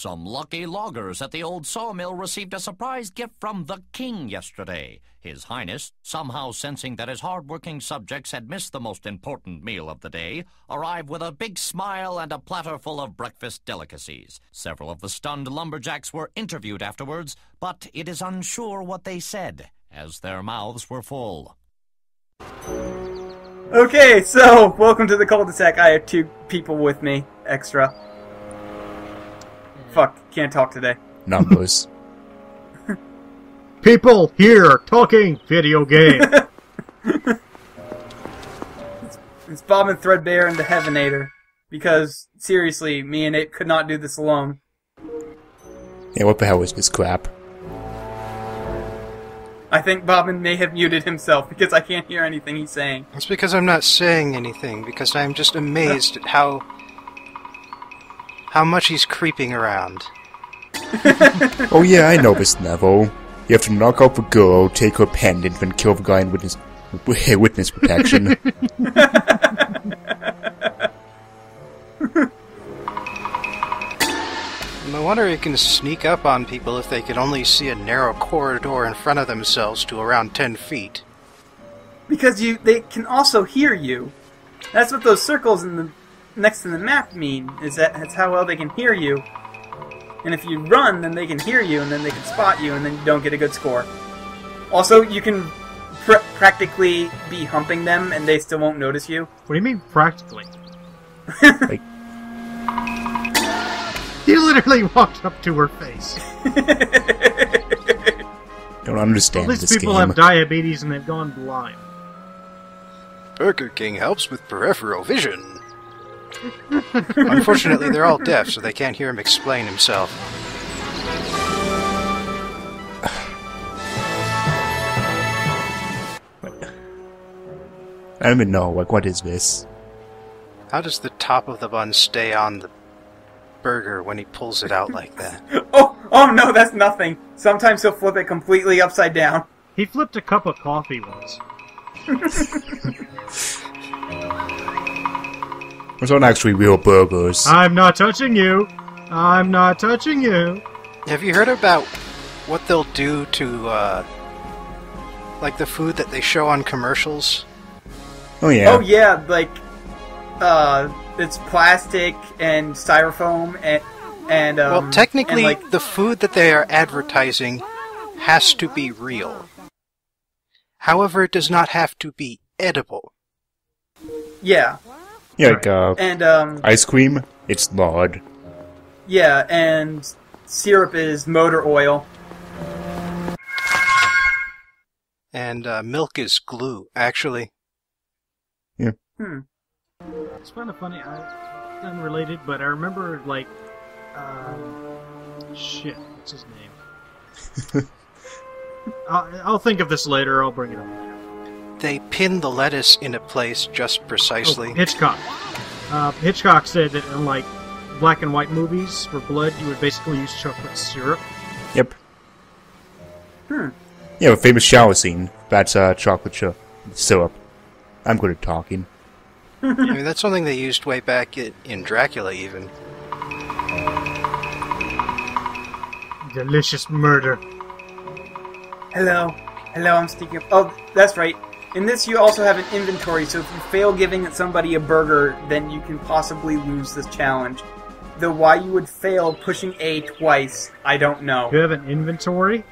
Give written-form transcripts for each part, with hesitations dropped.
Some lucky loggers at the old sawmill received a surprise gift from the king yesterday. His Highness, somehow sensing that his hard-working subjects had missed the most important meal of the day, arrived with a big smile and a platter full of breakfast delicacies. Several of the stunned lumberjacks were interviewed afterwards, but it is unsure what they said, as their mouths were full. Okay, so, welcome to the cul-de-sac. I have two people with me, extra. Fuck, can't talk today. Numbers. People here talking video game. It's Bob and Threadbare and the Heavenator. Because, seriously, me and it could not do this alone. Yeah, what the hell is this crap? I think Bobbin may have muted himself because I can't hear anything he's saying. It's because I'm not saying anything, because I'm just amazed at how much he's creeping around. Oh yeah, I know this level. You have to knock out the girl, take her pendant, then kill the guy in witness protection. No wonder you can sneak up on people if they can only see a narrow corridor in front of themselves to around 10 feet. Because they can also hear you. That's what those circles in the next to the map mean, that's how well they can hear you. And if you run, then they can hear you, and then they can spot you, and then you don't get a good score. Also, you can practically be humping them, and they still won't notice you. What do you mean, practically? Like, He literally walked up to her face. don't understand All these this people game. have diabetes and they've gone blind. Burger King helps with peripheral vision. Unfortunately, they're all deaf, so they can't hear him explain himself. I don't even know, like, what is this? How does the top of the bun stay on the burger when he pulls it out like that? Oh no, that's nothing. Sometimes he'll flip it completely upside down. He flipped a cup of coffee once. Those aren't actually real burgers. I'm not touching you. I'm not touching you. Have you heard about what they'll do to, like the food that they show on commercials? Oh yeah. Oh yeah, like, it's plastic and styrofoam and Well, technically, and, like, the food that they are advertising has to be real. However, it does not have to be edible. yeah. Yeah, like, And, ice cream, it's lard. yeah, and syrup is motor oil. And milk is glue, actually. Yeah. It's kind of funny. Unrelated, but I remember, like, shit, what's his name? I'll think of this later. I'll bring it up later. They pin the lettuce into place just precisely. Oh, Hitchcock. Hitchcock said that in, like, black and white movies for blood, you would basically use chocolate syrup. Yep. Yeah, the famous shower scene. That's chocolate syrup. I'm good at talking. I mean, that's something they used way back in Dracula, even. Delicious murder. Hello, I'm speaking. Oh, that's right. In this, you also have an inventory, so if you fail giving somebody a burger, then you can possibly lose this challenge. Though why you would fail pushing A twice, I don't know. You have an inventory?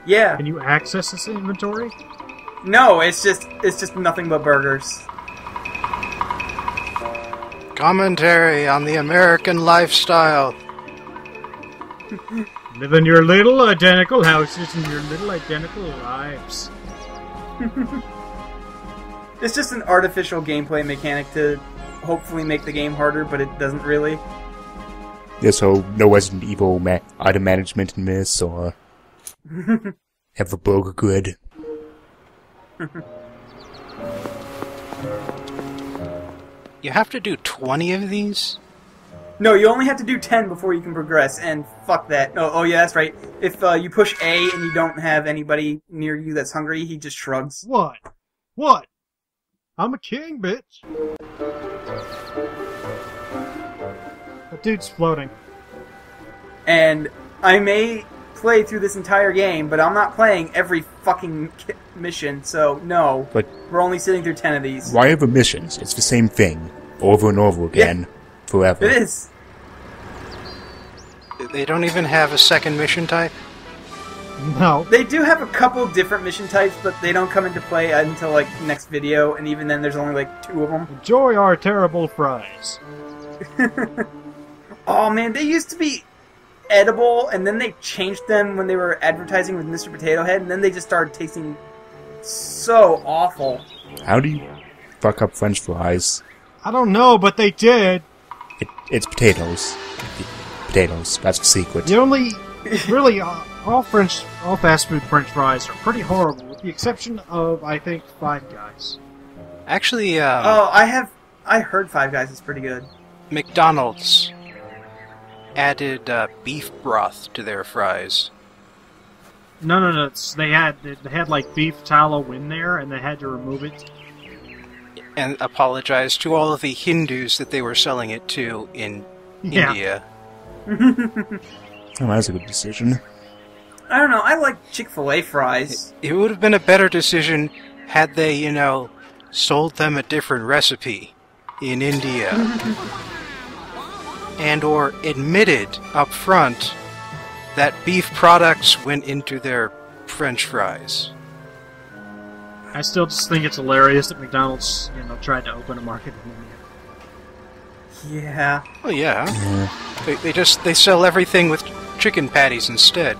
Yeah. Can you access this inventory? No, it's just nothing but burgers. Commentary on the American lifestyle. Live in your little identical houses and your little identical lives. It's just an artificial gameplay mechanic to hopefully make the game harder, but it doesn't really. Yeah, so no Resident Evil item management in this, or have the burger good. You have to do 20 of these? No, you only have to do 10 before you can progress, and fuck that. Oh yeah, that's right. If you push A and you don't have anybody near you that's hungry, he just shrugs. What? What? I'm a king, bitch. That dude's floating. And I may play through this entire game, but I'm not playing every fucking mission, so no. But we're only sitting through 10 of these. why ever missions? It's the same thing, over and over again, forever. It is. They don't even have a second mission type? No. They do have a couple different mission types, but they don't come into play until, like, next video, and even then there's only, like, 2 of them. Enjoy our terrible fries. Oh, man, they used to be edible, and then they changed them when they were advertising with Mr. Potato Head, and then they just started tasting so awful. How do you fuck up French fries? I don't know, but they did. It's potatoes. Potatoes. That's the secret. The only... Really, all fast food French fries are pretty horrible, with the exception of, I think, Five Guys. Actually, I heard Five Guys is pretty good. McDonald's added beef broth to their fries. No. They had like beef tallow in there, and they had to remove it. And apologized to all of the Hindus that they were selling it to in India. Oh, that's a good decision. I don't know, I like Chick-fil-A fries. It would have been a better decision had they, sold them a different recipe in India. And or admitted up front that beef products went into their French fries. I still just think it's hilarious that McDonald's, tried to open a market in India. Yeah. Well, yeah. They sell everything with chicken patties instead.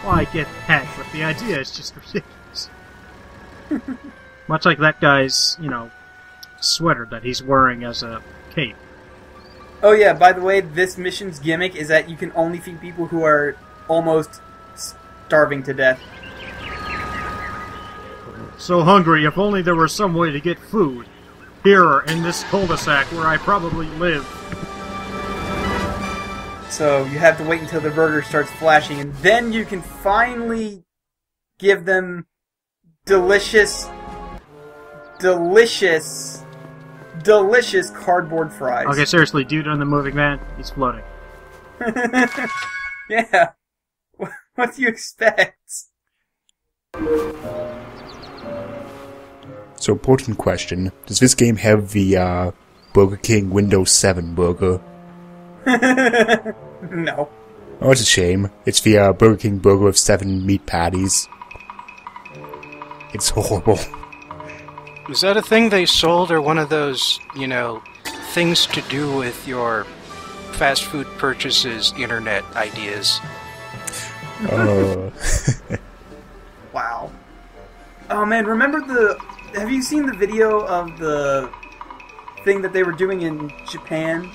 Well, I get that, but the idea is just ridiculous. Much like that guy's, sweater that he's wearing as a cape. Oh yeah, by the way, this mission's gimmick is that you can only feed people who are almost starving to death. So hungry, if only there were some way to get food. Here, in this cul-de-sac where I probably live. So you have to wait until the burger starts flashing, and then you can finally give them delicious cardboard fries. Okay, seriously, dude on the moving van, he's floating. Yeah. What do you expect? So, important question. Does this game have the, Burger King Windows 7 burger? No. Oh, it's a shame. It's the, Burger King burger with 7 meat patties. It's horrible. Was that a thing they sold, or one of those, things to do with your fast food purchases internet ideas? Wow. Oh man, have you seen the video of the thing that they were doing in Japan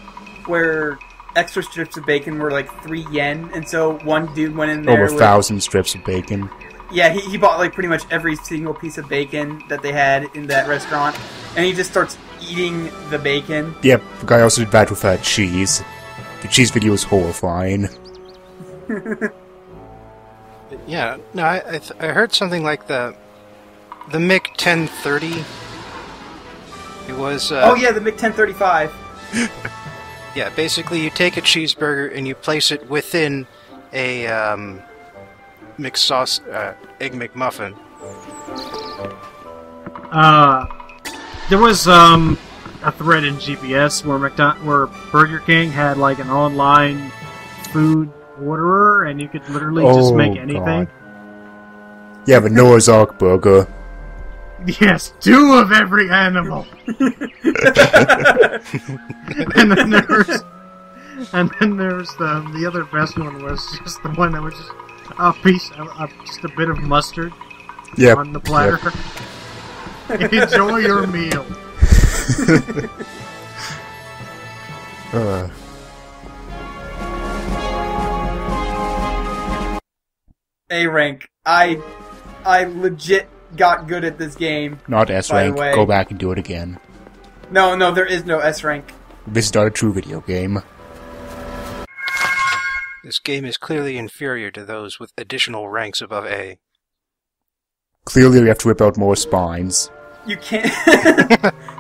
where extra strips of bacon were like 3 yen, and so one dude went in there Over 1,000 strips of bacon. Yeah, he bought like pretty much every single piece of bacon that they had in that restaurant, and he just starts eating the bacon. Yep, the guy also did that with cheese. The cheese video was horrifying. Yeah, no, I heard something like the MiG 1030. It was. Oh yeah, the MiG 1035. Yeah, basically you take a cheeseburger and you place it within a mixed sauce egg McMuffin. There was a thread in GPS where Burger King had like an online food orderer, and you could literally just make anything. God. Yeah, the Noah's Ark burger. Yes, 2 of every animal. and then there's the other best one was just the one that was just a piece of just a bit of mustard on the platter. Yep. Enjoy your meal. A rank. I legit got good at this game. Not S rank. Go back and do it again. No, there is no S rank. This is not a true video game. This game is clearly inferior to those with additional ranks above A. Clearly, we have to rip out more spines. You can't.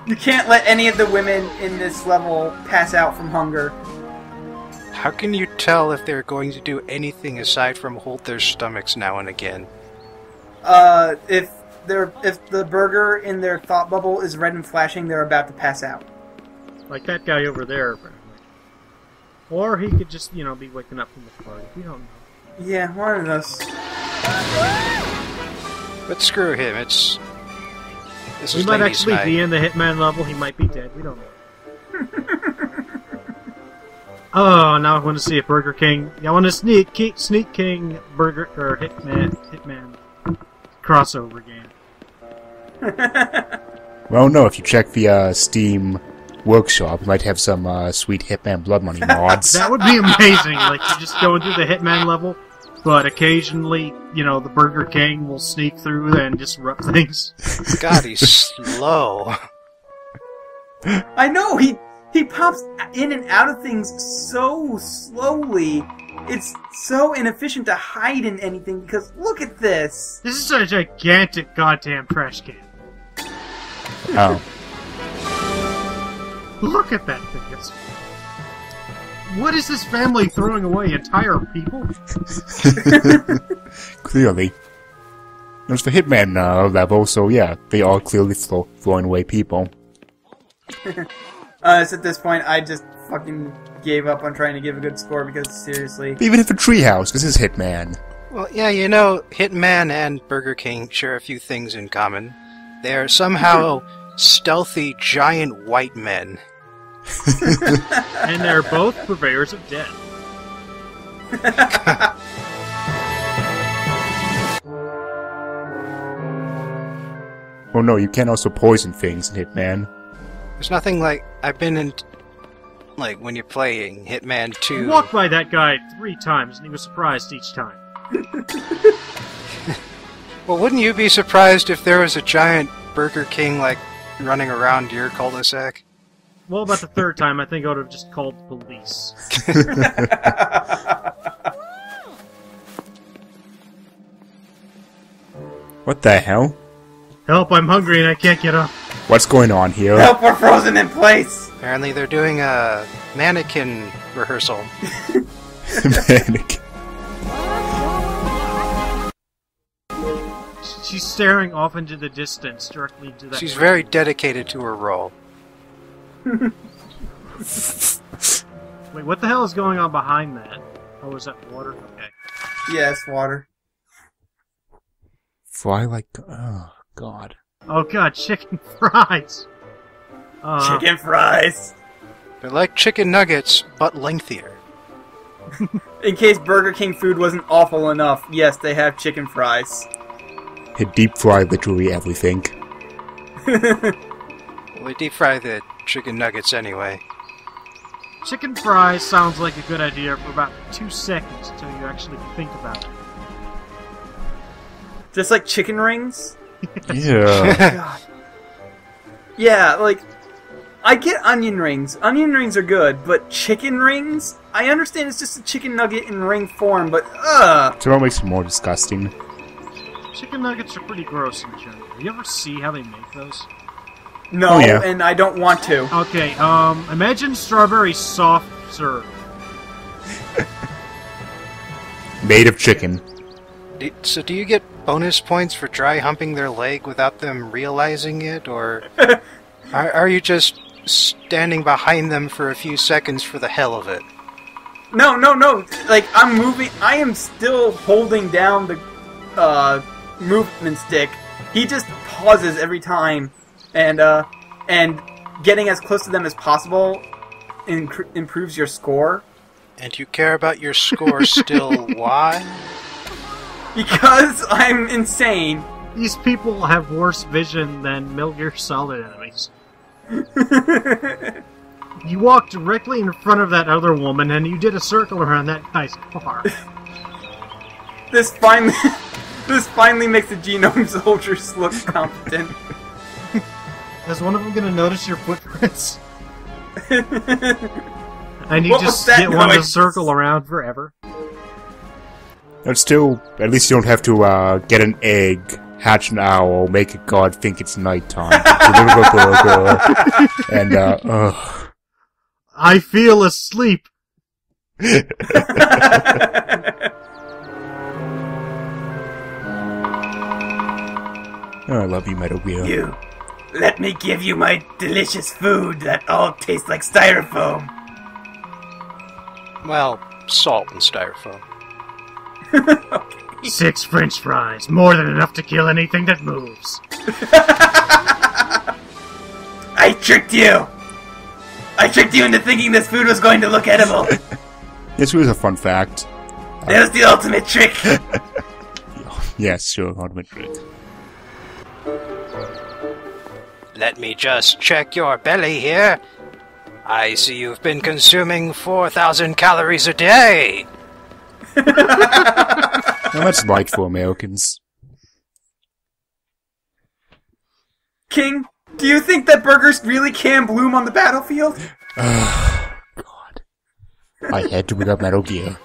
You can't let any of the women in this level pass out from hunger. How can you tell if they're going to do anything aside from hold their stomachs now and again? If the burger in their thought bubble is red and flashing, they're about to pass out. Like that guy over there. Or he could just, be waking up from the party. We don't know. Yeah, one of those. But screw him, this He is might ladies' actually night. be in the Hitman level, he might be dead, we don't know. Oh, now I want to see a Burger King. I want a Sneak King Burger, or Hitman crossover game. Well, no, if you check the Steam Workshop, you might have some sweet Hitman Blood Money mods. That would be amazing, like you're just going through the Hitman level, but occasionally, the Burger King will sneak through and disrupt things. God, he's slow. I know, he pops in and out of things so slowly. It's so inefficient to hide in anything because look at this. This is a gigantic goddamn trash can. Oh. Look at that thing. What is this family throwing away? Entire people? Clearly. There's the Hitman level, so yeah, they are clearly throwing away people. So at this point, I just fucking gave up on trying to give a good score because, seriously... Even if a treehouse, this is Hitman. Well, yeah, Hitman and Burger King share a few things in common. They are somehow stealthy giant white men. And they're both purveyors of death. Oh no, you can also poison things in Hitman. There's nothing like... I've been in... Like, when you're playing Hitman 2... I walked by that guy 3 times, and he was surprised each time. Well, wouldn't you be surprised if there was a giant Burger King, running around your cul-de-sac? Well, about the 3rd time, I think I would have just called the police. What the hell? Help, I'm hungry and I can't get up. What's going on here? Help, we're frozen in place! Apparently they're doing a mannequin rehearsal. Mannequin. She's staring off into the distance, directly into that... She's very dedicated to her role. Wait, what the hell is going on behind that? Oh, is that water? Okay. Yes, water. Fly like... Oh, God. Oh god, chicken fries! Chicken fries! They're like chicken nuggets, but lengthier. In case Burger King food wasn't awful enough, yes, they have chicken fries. They deep fry literally everything. Well, they deep fry the chicken nuggets anyway. Chicken fries sounds like a good idea for about 2 seconds until you actually think about it. Just like chicken rings? Yeah. God. Yeah, I get onion rings. Onion rings are good, but chicken rings? I understand it's just a chicken nugget in ring form, but So that makes it more disgusting. Chicken nuggets are pretty gross in general. You ever see how they make those? No, Oh, yeah. and I don't want to. Okay, imagine strawberry soft serve. Made of chicken. So do you get bonus points for dry humping their leg without them realizing it, or are you just standing behind them for a few seconds for the hell of it? No. I'm moving. I am still holding down the movement stick. He just pauses every time, and getting as close to them as possible improves your score. And you care about your score still? Why? Because I'm insane. These people have worse vision than Metal Gear Solid enemies. You walked directly in front of that other woman, and you did a circle around that guy's car. This finally makes the genome soldiers look competent. Is one of them going to notice your footprints? And you What just was that get one to noise? circle around forever? But still, at least you don't have to get an egg, hatch an owl, make a god think it's nighttime, deliver a burger, and I feel asleep. Oh, I love you, Metal Gear. You, let me give you my delicious food that all tastes like styrofoam. Well, salt and styrofoam. Okay. 6 French fries, more than enough to kill anything that moves. I tricked you! I tricked you into thinking this food was going to look edible. This was a fun fact. That was the ultimate trick. Yes, sure, ultimate trick. Let me just check your belly here. I see you've been consuming 4,000 calories a day. Now that's light for Americans. King, do you think that burgers really can bloom on the battlefield? God. I had to bring up Metal Gear.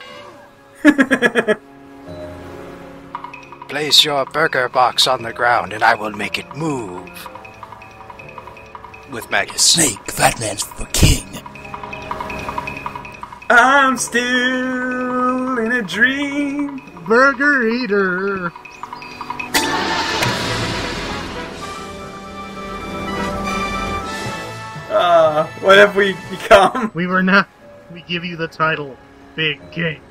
Place your burger box on the ground and I will make it move. With maggots. Snake, that man's for king. I'm still in a dream. Burger eater. What have we become? We give you the title, Big King.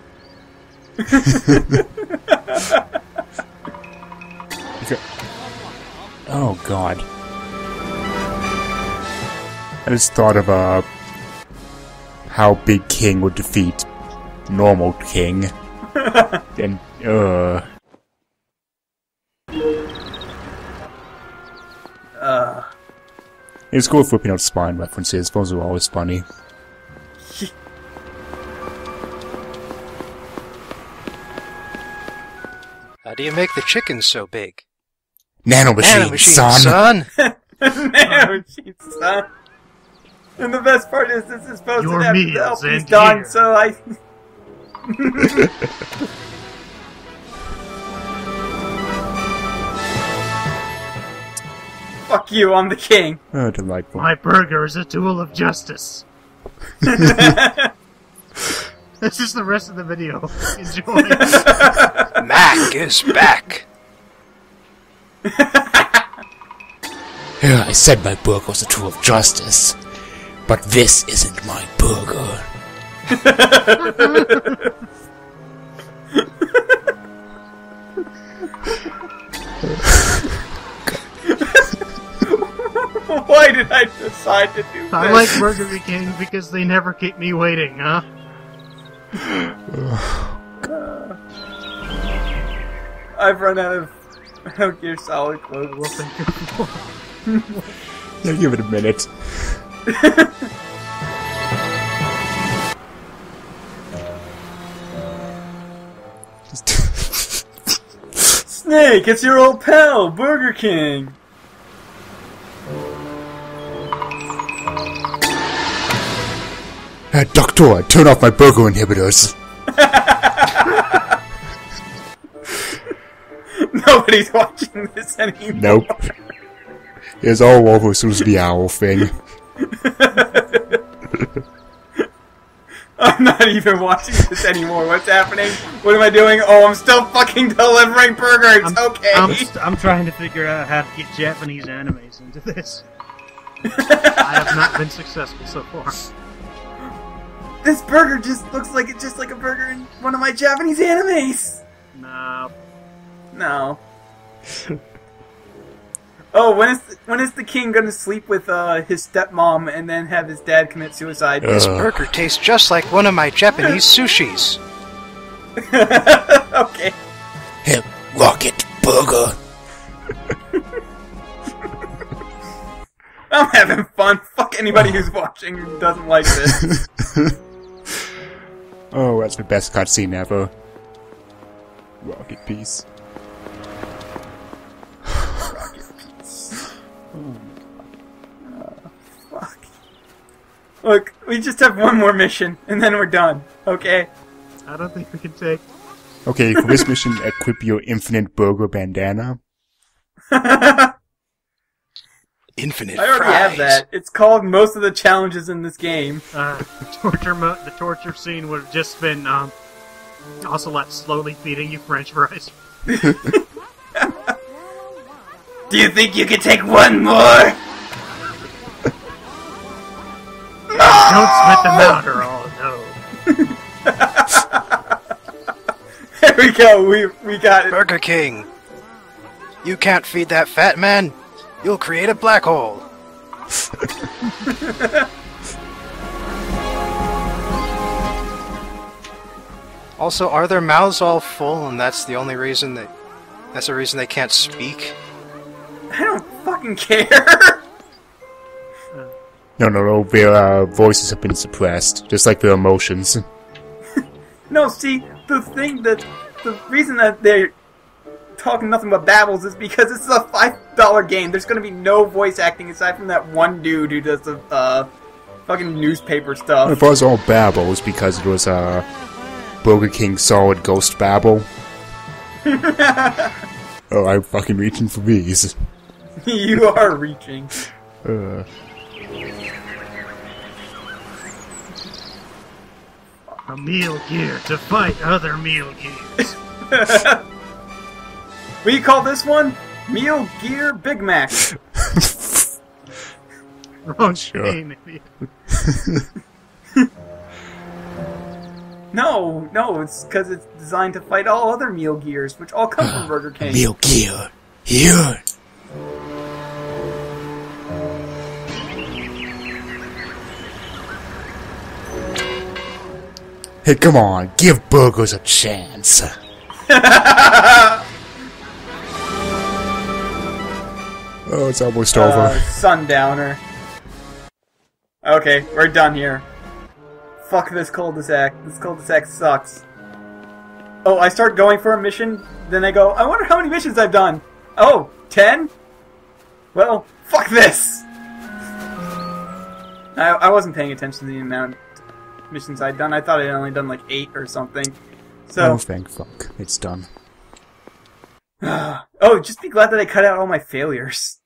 Oh, God. I just thought of, how Big King would defeat normal King. And, It's cool flipping out spine references. Those are always funny. How do you make the chickens so big? Nanomachine, son! Nanomachine, son. And the best part is this is supposed Your to have meals the LP's end done, here. so I... Fuck you, I'm the king. Oh, delightful. My burger is a tool of justice. This is the rest of the video. Enjoy. Mac is back. I said my burger was a tool of justice, but this isn't my burger. Why did I decide to do this? I like Burger King because they never keep me waiting, huh? I've run out of Metal Gear Solid clothes. We'll think of more. Yeah, give it a minute. Snake, it's your old pal, Burger King. Doctor, turn off my burger inhibitors. Nobody's watching this anymore. Nope. It's all over as soon as the owl thing. I'm not even watching this anymore. What's happening? What am I doing? Oh, I'm still fucking delivering burgers. Okay. I'm trying to figure out how to get Japanese animes into this. I have not been successful so far. This burger just looks like it's just like a burger in one of my Japanese animes. No. No. Oh, when is the king gonna sleep with his stepmom and then have his dad commit suicide? This burger tastes just like one of my Japanese sushis. Okay. Hey, Rocket Burger. I'm having fun. Fuck anybody who's watching who doesn't like this. Oh, that's the best cutscene ever. Rocket Piece. Fuck. Look, we just have one more mission, and then we're done. Okay? I don't think we can take... Okay, for this mission, equip your infinite burger bandana. Infinite I already have that. It's called most of the challenges in this game. The torture scene would have just been Ocelot slowly feeding you French fries. Do you think you can take one more? Don't spit them out or I'll know. There we go. We got it. Burger King! You can't feed that fat man! You'll create a black hole! Also, are their mouths all full and that's the reason they can't speak? I don't fucking care. No, their voices have been suppressed, just like their emotions. No, see, the reason that they're talking nothing but babbles is because this is a $5 game. There's going to be no voice acting aside from that one dude who does the fucking newspaper stuff. If it was all babbles because it was Burger King Solid Ghost Babble. Oh, I'm fucking reaching for these. You are reaching. A meal gear to fight other meal gears. What do you call this one? Meal Gear Big Mac. Wrong game, idiot. No, it's because it's designed to fight all other meal gears, which all come from Burger King. Meal Gear, here. Hey, come on, give burgers a chance. Oh, it's almost over. Sundowner. Okay, we're done here. Fuck this cul-de-sac. This cul-de-sac sucks. Oh, I start going for a mission, then I go, I wonder how many missions I've done. Oh, 10? Well, fuck this! I wasn't paying attention to the amount of missions I'd done. I thought I'd only done like 8 or something. So. Oh, thank fuck. It's done. Oh, just be glad that I cut out all my failures.